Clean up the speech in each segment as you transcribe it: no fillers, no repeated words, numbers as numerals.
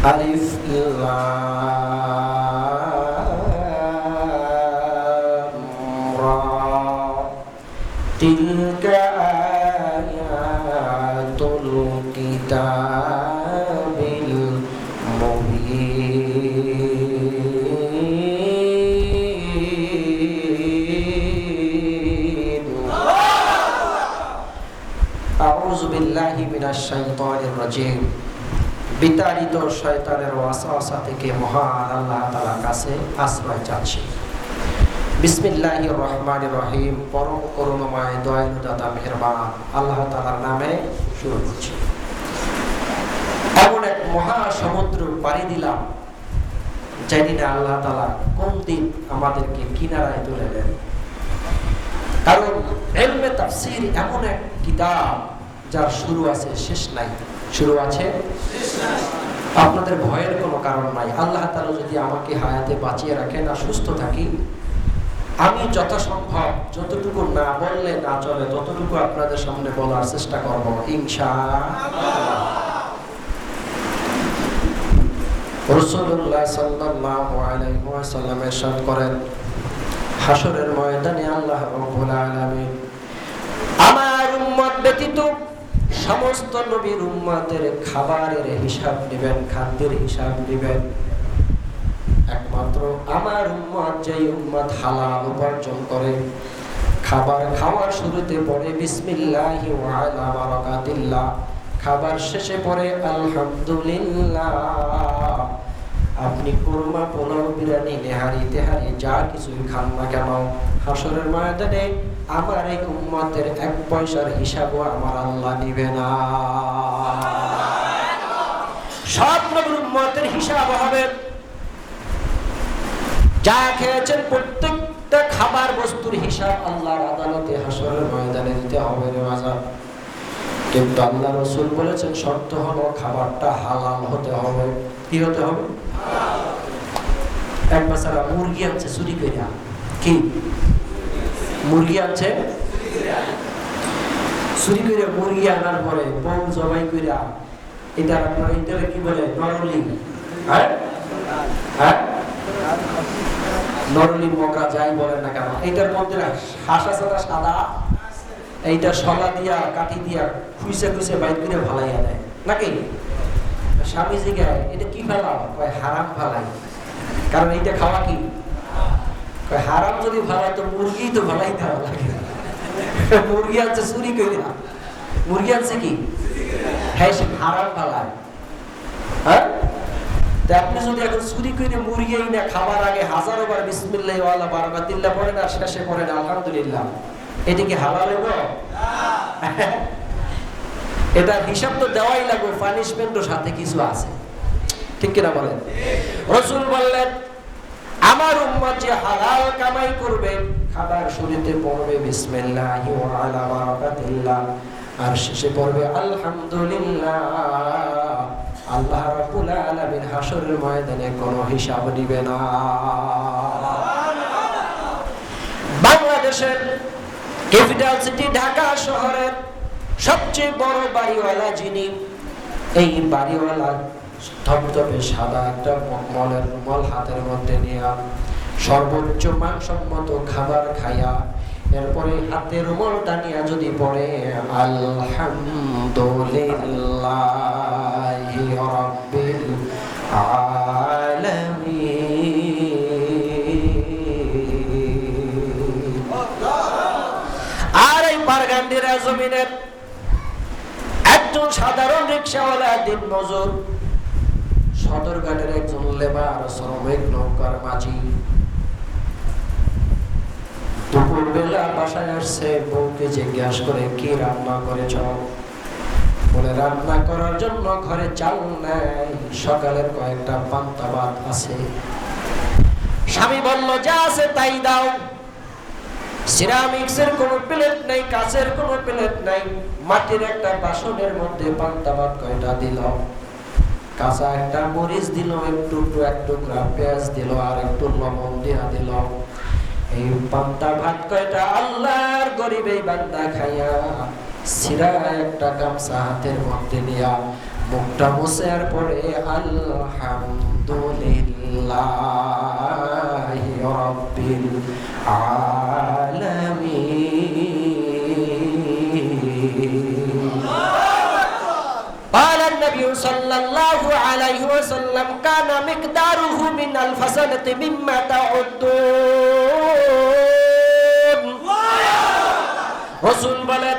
আলিফ লাম রা তিলকা আয়াতুল কিতাবিল মুবিন। আউযু বিল্লাহি মিনাশ শাইতানির রাজীম। বিতাড়িত শয়তানের ওয়াসওয়াসা থেকে মহান আল্লাহ তাআলার কাছে আশ্রয় চাচ্ছি। বিসমিল্লাহির রহমানির রহিম। পরম করুণাময় দয়ালু দাতা মেহেরবান আল্লাহ তাআলার নামে শুরু করছি। এমন এক মহা সমুদ্র পাড়ি দিলাম, জানি না আল্লাহ তাআলা কোন দিন আমাদেরকে কিনারায় তুলে দেন। কারণ ইলমে তাফসীর এমন এক কিতাব যার শুরু আছে শেষ নাই, শুরু আছে শেষ নাই। আপনাদের ভয়ের কোনো কারণ নাই। আল্লাহ তাআলা যদি আমাকে হায়াতে বাঁচিয়ে রাখেন আর সুস্থ থাকি, আমি যথাসম্ভব যতটুকু না বললে না চলে ততটুকু আপনাদের সামনে বলার চেষ্টা করব ইনশাআল্লাহ। রাসূলুল্লাহ সাল্লাল্লাহু আলাইহি ওয়াসাল্লাম ইরশাদ করেন, হাশরের ময়দানে আল্লাহ রাব্বুল আলামিন আমার উম্মত ব্যতীত সমস্ত নবীর উম্মতের খাবারের হিসাব নেবেন, খাদ্যের হিসাব নেবেন। একমাত্র আমার উম্মত, যেই উম্মত হালাল উপার্জন করে, খাবার খাওয়ার শুরুতে পড়ে বিসমিল্লাহি ওয়া আলা বারাকাতিল্লাহ, খাবার শেষে পড়ে আলহামদুলিল্লাহ। আপনি কুরমা, পোলাও, বিরিয়ানি, নেহারি, তেহারি যা কিছুই খান না কেন, হাশরের ময়দানে আমার এই উম্মতের এক পয়সার হিসাবও আমার আল্লাহ নিবে না। সব নবীর উম্মতের হিসাব হবে। যা খেয়েছেন প্রত্যেকটা খাবার বস্তুর হিসাব আল্লাহর আদালতে হাশরের ময়দানে দিতে হবে রে বাজার। কিন্তু আল্লাহ রাসূল বলেছেন শর্ত হলো খাবারটা হালাল হতে হবে। কি হতে হবে? হালাল। এক বাচ্চারা মুরগি আনছে চুরি কইরা। কি মুরগি আনছে চুরি কইরা? মুরগি আনার পরে বউ জবাই কইরা, এটা আপনারা ইন্টারে কি বলে? নরলি। হ্যাঁ হ্যাঁ, নরলি মগরা যাই বলেন না কেন, এটার মধ্যে হাসা ছাড়া সাদা, এইটা শলা দিয়া কাঠি দিয়া খুইসে খুইসে বাইর করে ভালাইয়া দেয় নাকি? স্বামী জিগায় এটা কি ফেলাও? কয় হারাম ফালাই। কারণ এইটা খাওয়া কি? কয় হারাম যদি ভালাই তো মুরগি তো ভালাই দেওয়া লাগে। মুরগি আনছে চুরি করে, মুরগি আনছে কি? হ্যাঁ, সে হারাম ফালায়। হ্যাঁ, আপনি যদি এখন চুরি করে মুরগি না খাবার আগে হাজারো বার বিসমিল্লাহি ওয়া আলা বারাকাতিল্লাহ পড়েন আর শেষে পড়েন আলহামদুলিল্লাহ, এটা কি হালাল হলো? এটা হিসাব তো দেওয়াই লাগবে, পানিশমেন্টও সাথে কিছু আছে, ঠিক কিনা বলেন? রাসূল বললেন আমার উম্মত যে হালাল কামাই করবে, খাবার শুরুতে পড়বে বিসমিল্লাহি ওয়া আলা বারাকাতিল্লাহ আর শেষে পড়বে আলহামদুলিল্লাহ, আল্লাহ রাব্বুল আলামিন হাশরের ময়দানে কোনো হিসাব দিবে না। বাংলাদেশের ক্যাপিটাল সিটি ঢাকা শহরের সবচেয়ে বড় বাড়িওয়ালা যিনি, এই বাড়িওয়ালা ধবধবে সাদা একটা মলের রুমাল হাতের মধ্যে নিয়ে সর্বোচ্চ মানসম্মত খাবার খাইয়া এরপরে হাতে রুমালটা নিয়ে যদি পড়ে আলহামদুলিল্লাহি রাব্বিল আলামিন। আর এই বারগান্ডির জমিনের একজন সাধারণ রিকশাওয়ালা দিন মজুর, সদরঘাটের একজন লেবার, শ্রমিক, নৌকার মাঝি, দুপুরবেলা বাসায় আসছে, বউকে জিজ্ঞাসা করে কি রান্না করেছ? বলে রান্না করার জন্য ঘরে চাল নাই, সকালের কয়েকটা পান্তা ভাত আছে। স্বামী বলল যা আছে তাই দাও। সিরামিক্সের কোনো প্লেট নাই, কাচের কোনো প্লেট নাই, মাটির একটা বাসনের মধ্যে পান্তা ভাত কয়টা দিল, কাঁচা একটা মরিচ দিল, একটু এক টুকরা পেঁয়াজ দিল, আর একটু লবণ দিয়া দিল। এই পান্তা ভাত কয়টা আল্লাহর গরিব এই বান্দা খাইয়া ছিঁড়া একটা গামছা হাতের মধ্যে নিয়া মুখটা মুছে আর পড়ে আলহামদুলিল্লাহি রাব্বিল আলামিন। قال النبي صلى الله عليه وسلم كان مقداره من الفسنة مما تعدون। রাসূল বলেন,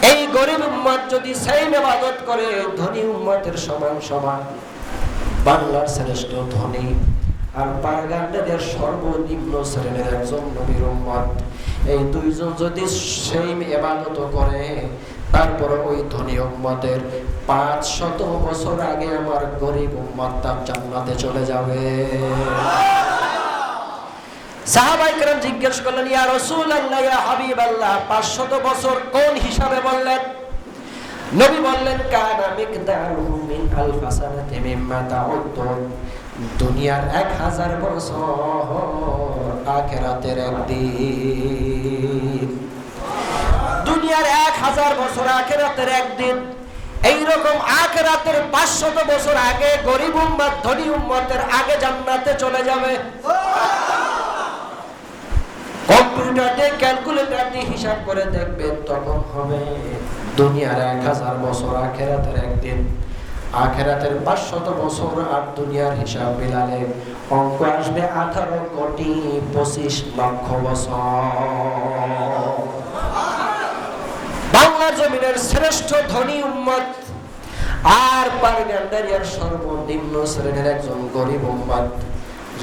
এই গরিব উম্মত যদি সেম ইবাদত করে ধনী উম্মতের সমান সমান, বাংলার শ্রেষ্ঠ ধনী আর পারগান্ডের সর্বনিম্ন শ্রেণীর একজন নবীর উম্মত, এই দুইজন যদি সেম ইবাদত করে, তারপর ওই ধনী উম্মতের 500 বছর আগে আমার গরিব উম্মত তার জান্নাতে চলে যাবে। সাহাবায়ে কেরাম জিজ্ঞেস করলেন, ইয়া রাসূলুল্লাহ, ইয়া হাবিবাল্লাহ, 500 বছর কোন হিসাবে বললেন? নবী বললেন, কানা মিকদারুহু মিন আলফি সানাতি মিম্মা তাউদ্দুন। দুনিয়ার 1000 বছর আখিরাতের একদিন। দুনিয়ার 1000 বছর আখিরাতের একদিন। এইরকম আখিরাতের 500 বছর আগে গরিব উম্মত ধনী উম্মতের আগে জান্নাতে চলে যাবে। কম্পিউটার দিয়ে ক্যালকুলেটর দিয়ে হিসাব করে দেখবেন, তখন হবে দুনিয়ার 1000 বছর আখিরাতের একদিন। আখিরাতের 500 বছর আর দুনিয়ার হিসাব মিলালে অঙ্ক আসবে 18 কোটি 25 লক্ষ বছর। বাংলার জমিনের শ্রেষ্ঠ ধনী উম্মত আর পারগান্ডারিয়ার সর্বনিম্ন শ্রেণীর একজন গরিব উম্মত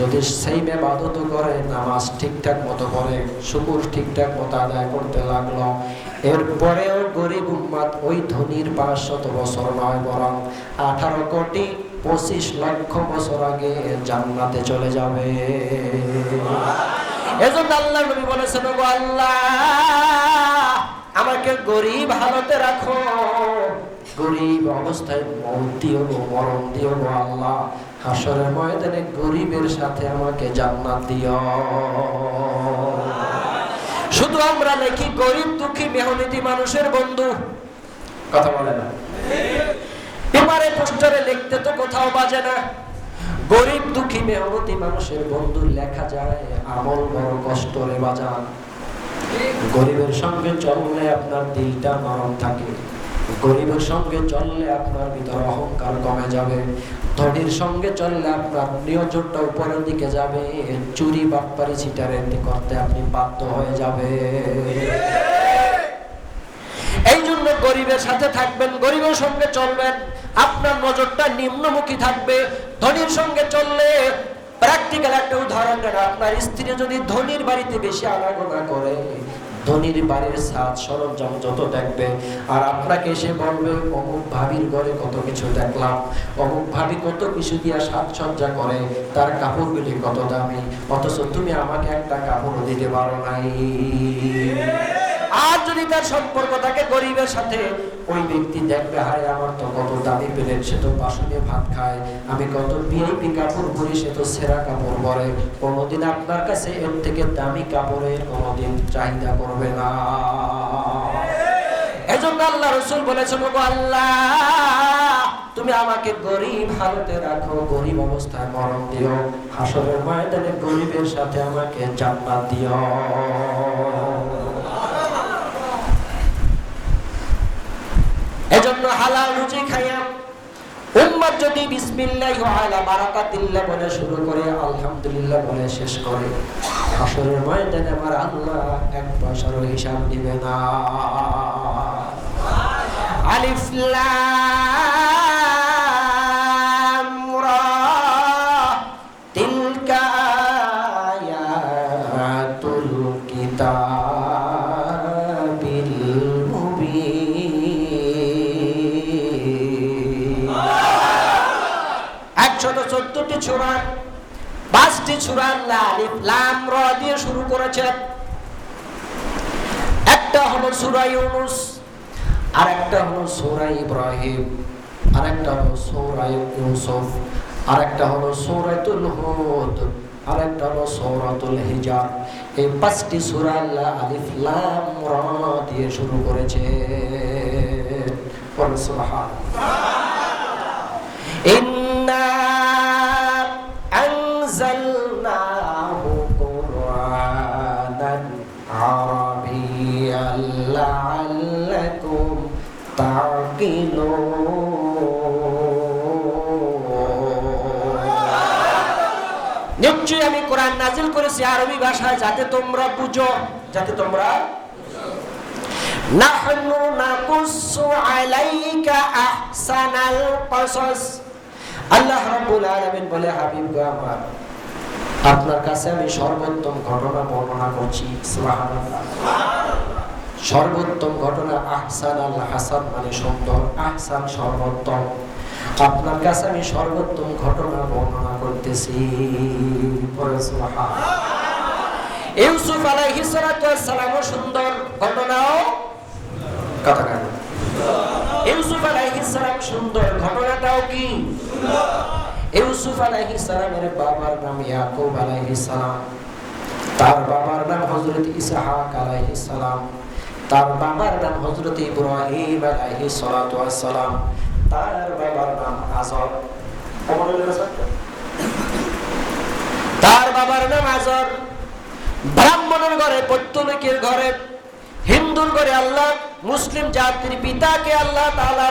যদি সেই ইবাদত করে, নামাজ ঠিকঠাক মতো করে, শুকর ঠিকঠাক মতো আদায় করতে লাগলো, এরপরেও গরিব উম্মত ওই ধনীর 500 বছর নয়, বরং 18 কোটি 25 লক্ষ বছর আগে জান্নাতে চলে যাবে। এজন্য আল্লাহর নবী বলেছেন, ওগো আল্লাহ, আমাকে গরিব হালতে রাখো, গরিব অবস্থায় মৌত দিও গো, মরণ দিও গো আল্লাহ। হাসরের ময়দানে গরিবের সাথে আমাকে জান্নাত দিও। শুধু আমরা নাকি গরিব দুঃখী মেহনতি মানুষের বন্ধু, কথা বলে না, পেপারে পোস্টারে লিখতে তো কোথাও বাজে না। গরিব দুঃখী মেহনতি মানুষের বন্ধু লেখা যায়, আমল বড় কষ্ট রে বাজান। গরিবের সঙ্গে চললে আপনার দিলটা নরম থাকে, গরিবের সঙ্গে চললে আপনার ভিতর অহংকার কমে যাবে, ধনীর সঙ্গে চললে আপনার নিয়োজনটা উপরের দিকে যাবে, চুরি বাটপারি চিটারি করতে আপনি বাধ্য হয়ে যাবে। এই জন্য গরিবের সাথে থাকবেন, গরিবের সঙ্গে চলবেন, আপনার নজরটা নিম্নমুখী থাকবে। ধনীর সঙ্গে চললে, প্র্যাকটিক্যাল একটা উদাহরণ দেন, আপনার স্ত্রী যদি ধনীর বাড়িতে বেশি আনাগোনা করে, ধনীর বাড়ির সাজ সরঞ্জাম যত দেখবে, আর আপনাকে এসে বলবে, অমুক ভাবির ঘরে কত কিছু দেখলাম, অমুক ভাবি কত কিছু দিয়া সাজসজ্জা করে, তার কাপড়গুলি কত দামি, অথচ তুমি আমাকে একটা কাপড়ও দিতে পারো নাই। আর যদি তার সম্পর্ক থাকে গরিবের সাথে, ওই ব্যক্তি দেখবে, হায় আমার তো কত দামি প্লেট, সে তো বাসনে ভাত খায়, আমি কত ভিআইপি কাপড় পরি, সে তো সেরা কাপড় পরে, কোনোদিন আপনার কাছে এর থেকে দামি কাপড়ের কোনোদিন চাহিদা করবে না। এজন্য আল্লাহ রাসূল বলেছেন, ওগো আল্লাহ, তুমি আমাকে গরিব হালতে রাখো, গরিব অবস্থায় মরণ দিও, হাসরের ময়দানে গরিবের সাথে আমাকে জান্নাত দিও। এজন্য হালাল রুজি খাইয়া উম্মত যদি বিসমিল্লাহি আলা বারাকাতিল্লাহ বলে শুরু করে, আলহামদুলিল্লাহ বলে শেষ করে, হাসরের ময়দানে আমার আল্লাহ এক পয়সারও হিসাব দিবে না। আলিফ লাম রা তিলকা আয়াতুল কিতাবিল মুবিন। 114টি সূরা, 5টি সূরা আলিফ লাম রা দিয়ে শুরু করেছেন। একটা হলো সূরা ইউনূস, আর একটা হলো সূরা ইব্রাহিম, আর একটা হলো সূরা ইউসুফ, আর একটা হলো সূরাতুল হুদ, আর একটা হলো সূরাতুল হিজর। এই 5টি সূরা আল্লাহ আলিফ লাম রা দিয়ে শুরু করেছে। সুবহানাল্লাহ। নিশ্চয়ই আমি কোরআন নাজিল করেছি আরবি ভাষায়, যাতে তোমরা বুঝো, যাতে তোমরা নাহনু নাকুসু আলাইকা আহসানাল কসস। আল্লাহ রাব্বুল আলামিন বলে, হাবিব গো আমার, আপনার কাছে আমি সর্বোত্তম ঘটনা বর্ণনা করছি। সুবহানাল্লাহ। সর্বোত্তম ঘটনা, আহসান আল হাসান মানে সুন্দর, আহসান সর্বোত্তম। আপনার কাছে আমি সর্বোত্তম ঘটনা বর্ণনা করতেছি। ইউসুফ আলাইহিস সালাম সুন্দর ঘটনাও কথা কেন? ইউসুফ আলাইহিস সালাম সুন্দর, ঘটনাটাও কি? ইউসুফ আলাইহিস সালামের বাবার নাম ইয়াকুব আলাইহিস সালাম, তার বাবার নাম হযরত ইসহাক আলাইহিস সালাম, তার বাবার নাম হযরত ইব্রাহিম আলাইহিস সালাতু ওয়াস সালাম, তার বাবার নাম আজর। তার বাবার নাম আজর। ব্রাহ্মণের ঘরে, পৌত্তলিকের ঘরে, হিন্দুর ঘরে আল্লাহ মুসলিম জাতির পিতাকে আল্লাহ তাআলা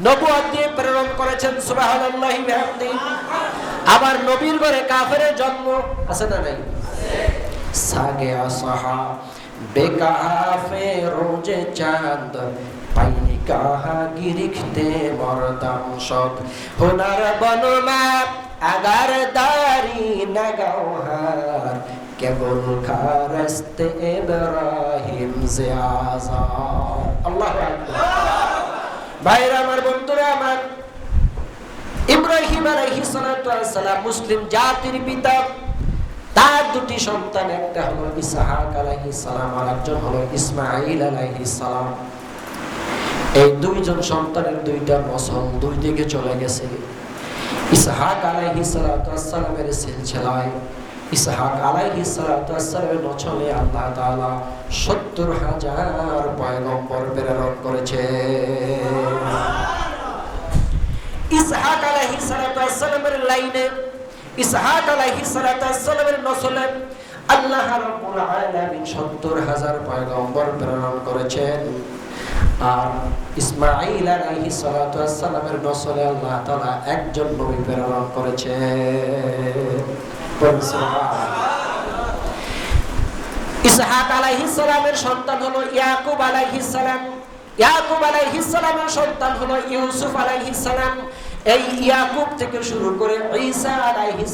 নবুয়ত দিয়ে প্রেরণ করেছেন। সুবহানাল্লাহি ওয়া বিহামদিহি। আবার নবীর ঘরে কাফেরের জন্ম আছে না নাই? সাগে আসহা বেকাফে রোজে চাঁদ পাইনি কাহা গিরিখতে মরদাম সদ হোনার বনমা আগার দারি নগৌহার কেবল খারস্তে ইব্রাহিম জিয়াজা। আল্লাহু আকবার। ভাইরা আমার, বন্ধুরা আমার, ইব্রাহিম আলাইহিস সালাম মুসলিম জাতির পিতা। তার দুটি সন্তান, একটা হলো ইসহাক আলাইহিস সালাম আর একজন হলো ইসমাঈল আলাইহিস সালাম। এই দুইজন সন্তানের দুইটা নসল দুই দিকে চলে গেছে। ইসহাক আলাইহিস সালামের সিলসিলায়, ইসহাক আলাইহিস সালামের নসলে আল্লাহ তাআলা ৭০,০০০ পয়গম্বর প্রেরণ করেছে। ইসহাক আলাইহিস সালামের লাইনে, ইসহাক আলাইহিস সালামের নসলে আল্লাহ রাব্বুল আলামিন ৭০,০০০ পয়গম্বর প্রেরণ করেছেন। আর ইসমাঈল আলাইহিস সালামের নসলে আল্লাহ তাআলা একজন নবী প্রেরণ করেছেন। ইসহাক আলাইহিস সালামের সন্তান হলো ইয়াকুব আলাইহিস সালাম। ইয়াকুব আলাইহিস সালামের সন্তান হলো ইউসুফ আলাইহিস সালাম। এই ইয়াকুব থেকে শুরু করে ঈসা আলাইহিস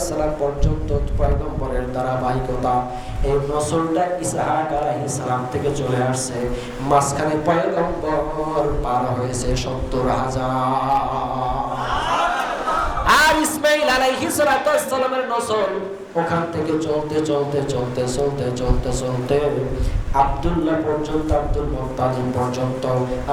সালাম পর্যন্ত পয়গম্বরের ধারাবাহিকতা, এই নসলটা ইসহাক আলাইহিস সালাম থেকে চলে আসছে। মাঝখানে পয়গম্বর পার হয়েছে ৭০,০০০। আর ইসমাঈল আলাইহিস সালামের নসল ওখান থেকে চলতে চলতে চলতে চলতে চলতে চলতে আব্দুল্লাহ পর্যন্ত, আব্দুল মুত্তালিব পর্যন্ত।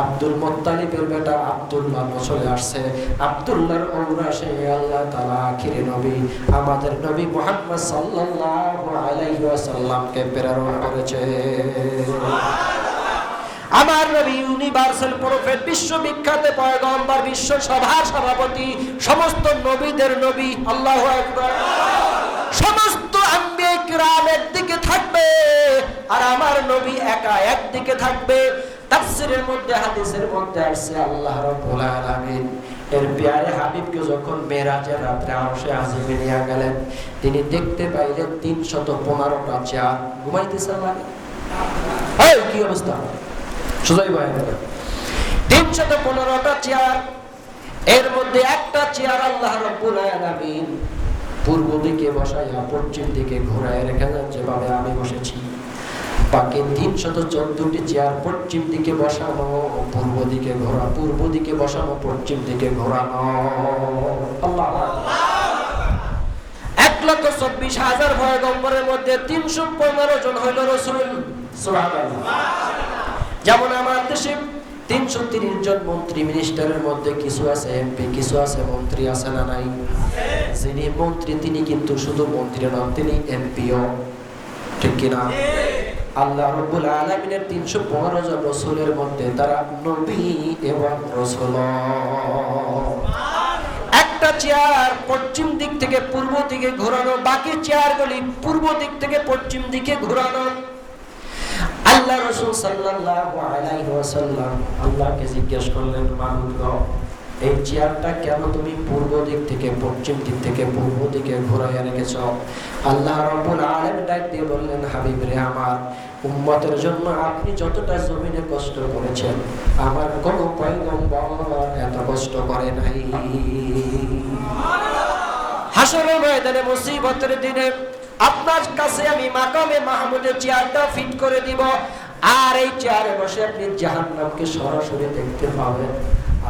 আব্দুল মুত্তালিবের বেটা আব্দুল্লাহ চলে আসছে। আব্দুল্লাহর ঔরাসে আল্লাহ তাআলা আখিরি নবী আমাদের নবী মুহাম্মদ সাল্লাল্লাহু আলাইহি ওয়াসাল্লামকে প্রেরণ করেছে। আমার নবী ইউনিভার্সাল প্রফেট, বিশ্ববিখ্যাত পয়গম্বর, বিশ্ব সভার সভাপতি, সমস্ত নবীদের নবী। আল্লাহু আকবার। সমস্ত আম্বিয়া কিরাম একদিকে থাকবে আর আমার নবী একা একদিকে থাকবে। তাফসীরের মধ্যে, হাদিসের মধ্যে আসছে আল্লাহ রাব্বুল আলামিন এর প্যারে হাবিবকে যখন মেরাজের রাতে আরশে আজিমে নিয়ে গেলেন, তিনি দেখতে পাইলেন ৩১৫টা চেয়ার ঘুমাইতেছে। এই কি অবস্থা! সুজাই ভাই, ৩১৫টা চেয়ার। এর মধ্যে একটা চেয়ার আল্লাহ রাব্বুল আলামিন পূর্ব দিকে বসাইয়া পশ্চিম দিকে ঘোরায় রেখেছেন, যেভাবে আমি বসেছি। বাকি ৩১৪টি চেয়ার পশ্চিম দিকে বসানো, পূর্ব দিকে ঘোরা, পূর্ব দিকে বসানো, পশ্চিম দিকে ঘোরানো। আল্লাহ। ১,২৪,০০০ পয়গম্বরের মধ্যে ৩১৫ জন হইল রাসূল। সুবহানাল্লাহ। যেমন আমার দেশে ৩৩০ জন মন্ত্রী মিনিস্টারের মধ্যে কিছু আছে এমপি, কিছু আছে মন্ত্রী, আছে না নাই? যিনি মন্ত্রী তিনি কিন্তু শুধু মন্ত্রী নন, তিনি এমপিও, ঠিক কিনা? আল্লাহ রাব্বুল আলামিনের ৩১৫ জন রাসূলের মধ্যে তারা নবী এবং রাসূল। একটা চেয়ার পশ্চিম দিক থেকে পূর্ব দিকে ঘোরানো, বাকি চেয়ারগুলি পূর্ব দিক থেকে পশ্চিম দিকে ঘোরানো। আল্লাহ রাসূল সাল্লাল্লাহু আলাইহি ওয়াসাল্লাম আল্লাহকে জিজ্ঞেস করলেন, মাবুদ গো, এই চেয়ারটা কেন তুমি পূর্ব দিক থেকে পশ্চিম দিক থেকে পূর্ব দিকে ঘোরাইয়া রেখেছ? আল্লাহ রাব্বুল আলামিন ডাক দিয়ে বললেন, হাবিব রে আমার, উম্মতের জন্য আপনি যতটা জমিনে কষ্ট করেছেন আমার কোন পয়গম্বর এত কষ্ট করে নাই। হাশরের ময়দানে মুসিবতের দিনে আপনার কাছে আমি মাকামে মাহমুদের চেয়ারটা ফিট করে দিব, আর এই চেয়ারে বসে আপনি জাহান্নামকে সরাসরি দেখতে পাবেন।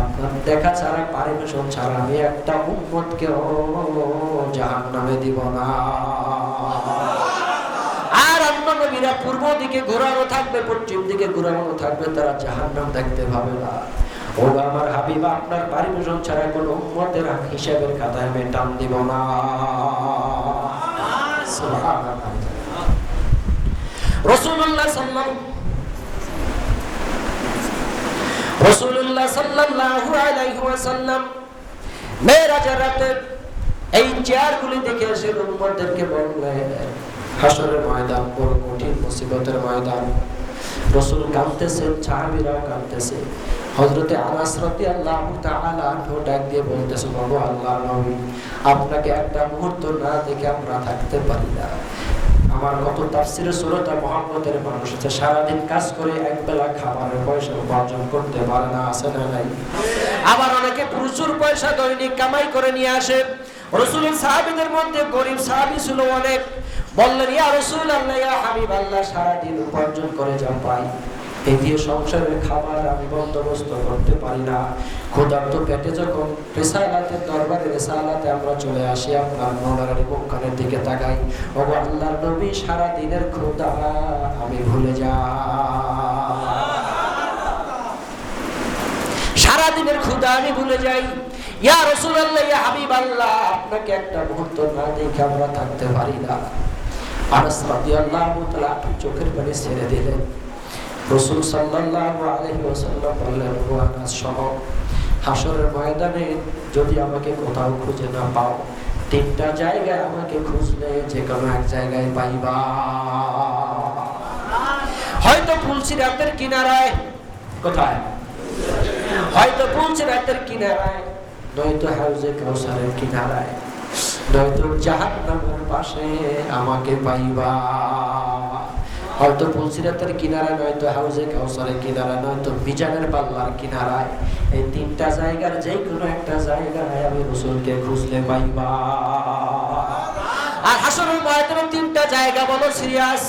আপনার দেখা ছাড়া, পারমিশন ছাড়া আমি একটা উম্মতকে জাহান্নামে দিব না। আর অন্য নবীরা পূর্ব দিকে ঘোরানো থাকবে, পশ্চিম দিকে ঘোরানো থাকবে, তারা জাহান্নাম দেখতে পাবে না। ও আমার হাবিব, আপনার পারমিশন ছাড়া কোন উম্মতের হিসাবের খাতায় আমি টান দিব না। রাসূলুল্লাহ সাল্লাল্লাহু আলাইহি ওয়াসাল্লাম মেরাজের রাতে এই চেয়ারগুলি দেখে এসে উম্মতদেরকে বললেন, হাশরের ময়দান বড় কঠিন মুসিবতের ময়দান। রাসূল কাঁদতেছেন, সাহাবীরাও কাঁদতেছে। হযরতে আনাস রাদিয়াল্লাহু তাআলা আনহু ডাক দিয়ে বলতেছে, বাবা আল্লাহর নবী, আপনাকে একটা মুহূর্ত না দেখে আমরা থাকতে পারি না। আমার কত তাফসীরে সূরাত মুহাম্মাদের মানুষ আছে সারাদিন কাজ করে একবেলা খাবারের পয়সা উপার্জন করতে পারে না, আছে না নাই? আবার অনেকে প্রচুর পয়সা দৈনিক কামাই করে নিয়ে আসে। রাসূলের সাহাবীদের মধ্যে গরীব সাহাবী ছিল অনেক। বললেন, ইয়া রাসূলুল্লাহ, ইয়া হাবিবাল্লাহ, সারাদিন উপার্জন করে যা পাই এই দিয়ে সংসারের খাবার আমি বন্দোবস্ত করতে পারি না। ক্ষুধার্ত পেটে যখন রিসালাতের দরবারে রিসালাতে আমরা চলে আসি, আপনার মনোরের মুখখানের দিকে তাকাই, ও আল্লাহর নবী, সারা দিনের ক্ষুধা আমি ভুলে যাই, সারা দিনের ক্ষুধা আমি ভুলে যাই। ইয়া রাসূলুল্লাহ, ইয়া হাবিবাল্লাহ, আপনাকে একটা মুহূর্ত না দেখে আমরা থাকতে পারি না। আনাস রাদিয়াল্লাহু তাআলা চোখের পানি ছেড়ে দিলেন। রাসূল সাল্লাল্লাহু আলাইহি ওয়াসাল্লাম বললেন, ও আনাস, শোনো, হাশরের ময়দানে যদি আমাকে কোথাও খুঁজে না পাও, তিনটা জায়গায় আমাকে খুঁজলে যে কোনো এক জায়গায় পাইবা। হয়তো ফুলসিরাতের কিনারায়, কোথায়? হয়তো ফুলসিরাতের কিনারায়, নয়তো হাউজে কাউসারের কিনারায়, নয়তো জাহান্নামের পাশে আমাকে পাইবা। হয়তো ফুলসিরাতের কিনারায়, নয়তো হাউজে কাউসারের কিনারায়, নয়তো মিজানের পাল্লার কিনারায়। এই তিনটা জায়গার যে কোনো একটা জায়গায় আমি রাসূলকে খুঁজলে পাইবা। আর হাশরের ময়দানে তিনটা জায়গা বলো সিরিয়াস।